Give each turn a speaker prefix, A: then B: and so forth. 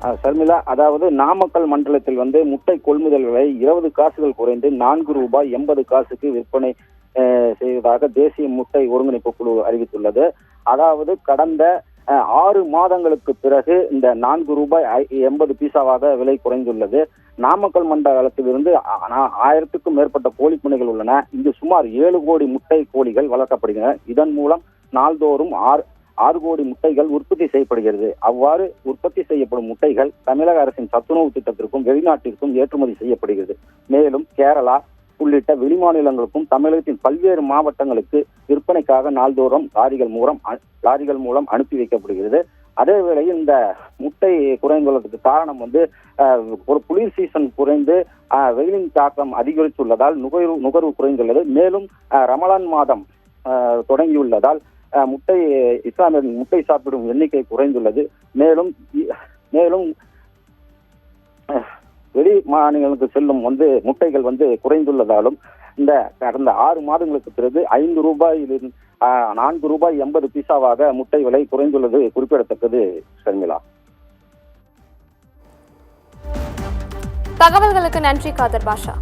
A: ஷர்மிளா, அதாவது நாமக்கல் மண்டலத்தில் முட்டை கொள்முதல் விலை 20 காசுகள் குறைந்து ₹4.80 விற்பனை செய்வதாக தேசிய முட்டை ஒருங்கிணைப்பு குழு அறிவித்துள்ளது. அதாவது கடந்த 6 மாதங்களுக்கு பிறகு இந்த ₹4.80 விலை குறைந்துள்ளது. நாமக்கல் மண்டலத்திலிருந்து 1000க்கும் மேற்பட்ட கோழி பண்ணைகள் உள்ளன. இங்கு சுமார் 7 கோடி முட்டை கோழிகள் வளர்க்கப்படுகின்றன. இதன் மூலம் நாள்தோறும் 6 கோடி முட்டைகள் உற்பத்தி செய்யப்படுகிறது. அவ்வாறு உற்பத்தி செய்யப்படும் முட்டைகள் தமிழக அரசின் சத்துணவு திட்டத்திற்கும் வெளிநாட்டிற்கும் ஏற்றுமதி செய்யப்படுகிறது. மேலும் கேரளா உள்ளிட்ட வெளிமாநிலங்களுக்கும் தமிழகத்தின் பல்வேறு மாவட்டங்களுக்கு விற்பனைக்காக நாள்தோறும் லாரிகள் மூலம் அனுப்பி வைக்கப்படுகிறது. அதே வேளையில் இந்த முட்டை குறைந்துள்ளதுக்கு காரணம் ஒரு குளிர் சீசன் குறைந்து வெயிலின் தாக்கம் அதிகரித்துள்ளதால் நுகர்வு குறைந்துள்ளது. மேலும் ரமலான் மாதம் தொடங்கியுள்ளதால் இஸ்லாமியர்கள் முட்டை சாப்பிடும் எண்ணிக்கை குறைந்துள்ளது. மேலும் வெளி மாநிலங்களுக்கு செல்லும் முட்டைகள் குறைந்துள்ளதாலும் இந்த கடந்த 6 மாதங்களுக்கு பிறகு ₹5 ₹4.80 முட்டை விலை குறைந்துள்ளது குறிப்பிடத்தக்கது. ஷர்மிளா,
B: தகவல்களுக்கு நன்றி காதர் பாஷா.